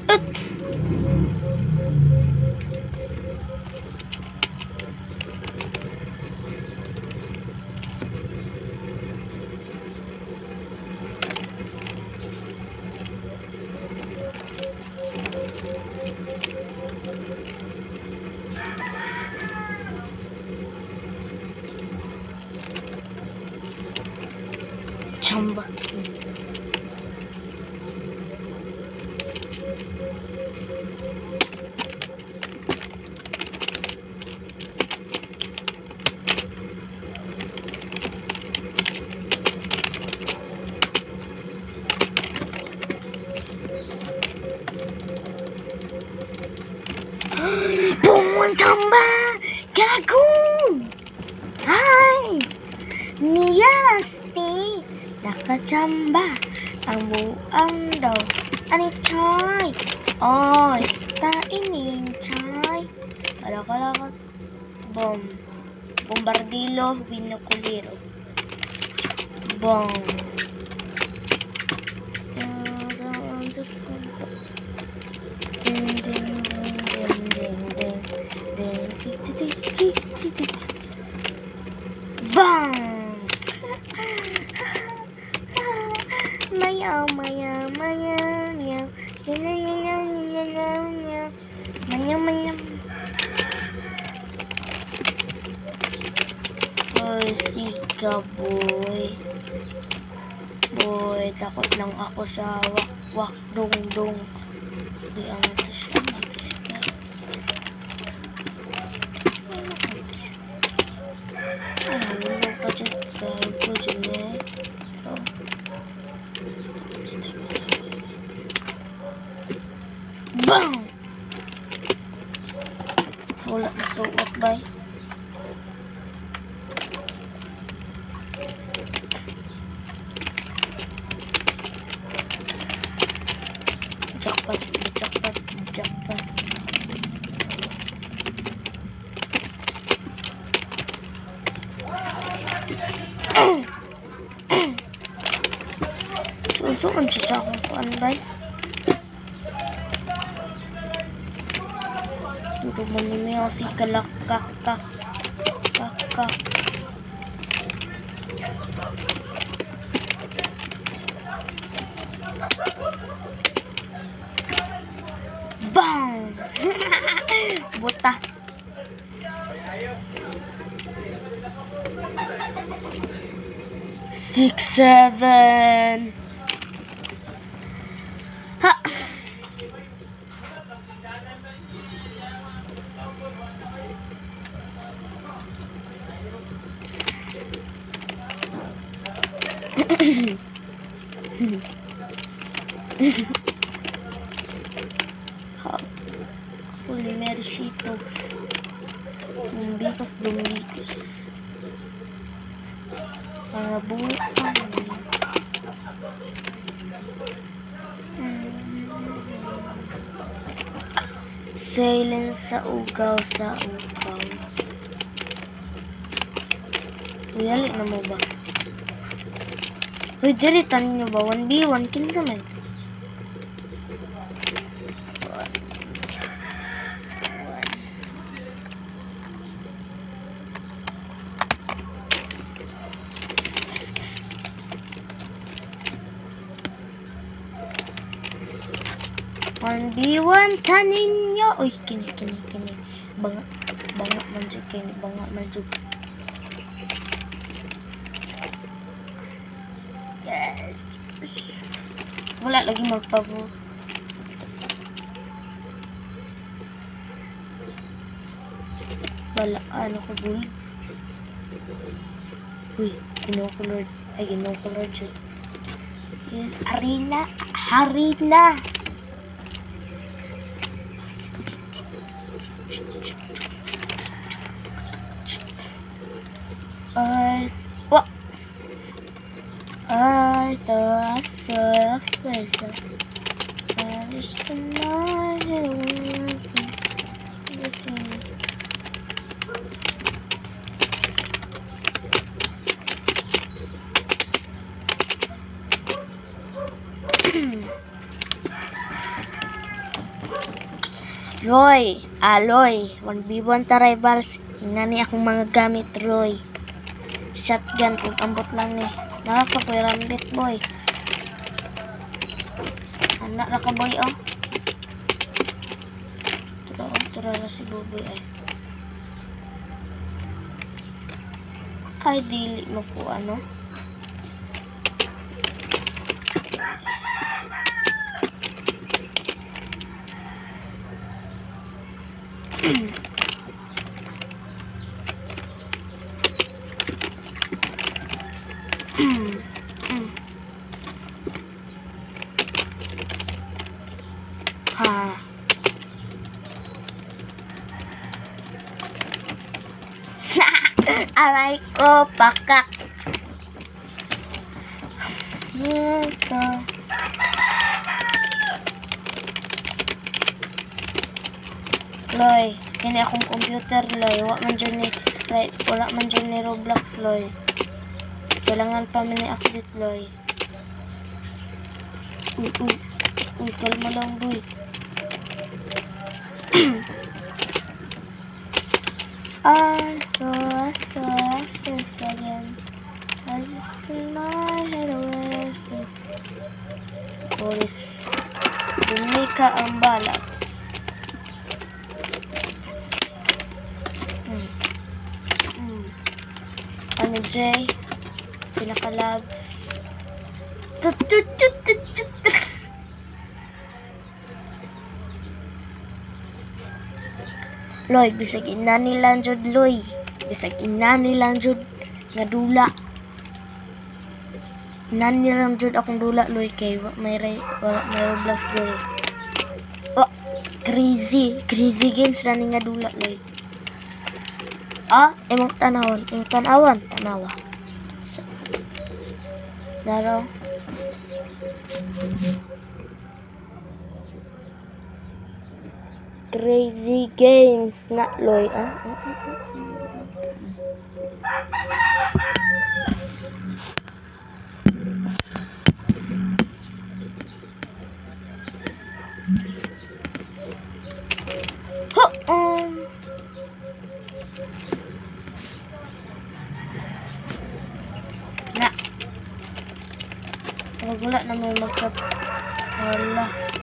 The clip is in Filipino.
At chamba. Pumunta ba? Gago! Hi! Niyasti! Nakachamba ang buang daw. Ani chay? Oy, tainin chay. Kalakalakat. Bombardilo, binokuliro. Bom. Bang! Maya, maya, maya, nya, nya, nya, nya, nya, nya, nya, manya, manya. Oy, sika, boy. Boy, takot lang ako sa wak-wak, dong-dong. Uy, ano to siya? Ano pa dyan? Gago dyan eh. Bang! Wala na suot ba? Jackpot, jackpot, jackpot. Suon siya sa akong kuan ba? Dito mo ni Meo si kalakak kak kak. Bang! Buta. Six, seven. Ha! Pulimercitos. Dumbikos. Mga butang. Silence sa ugaw. Uyali na mo ba? Uy, diritan nyo ba? 1v1 kinsa man. One B1 tanin nyo. Uy, kini. Banga man jud kini, banga man jud. Yes. Wala lagi magpavo. Wala ano ko bul. Uy, kinocolor jud. Yes, Harina. What? I thought I saw a face. I wish the night had Roy, Aloy, 1v1 ta rivals. Ingani akong mga gamit, Roy. Shotgun, kung ambot lang ni. Nakakapoy rambit, boy. Anak na ka, boy, oh. Tura na si Buboy, ay. Ay, dili mo po, ano. Ha. Aray ko, pakak. Ito. Loy, kini akong computer, Loy. Wala man dyan ni Roblox, Loy. Kailangan pa man i-update, Loy. Uy, kalma lang, boy. I saw a face again. I just turn my head away. Boris, Dumika ang balak. Ano, Jay? Pinaka-labs. Loy, bisag ina nilang jud, Loy. Bisag ina nilang jud nga dula. Ina nilang jud akong dula, Loy, kay wala may Roblox, Loy. Oh, crazy games na ni nga dula, Loy. Ah, imong tanawa. So, naro. Crazy games na, Loy. Na. Wala na may magkap. Wala.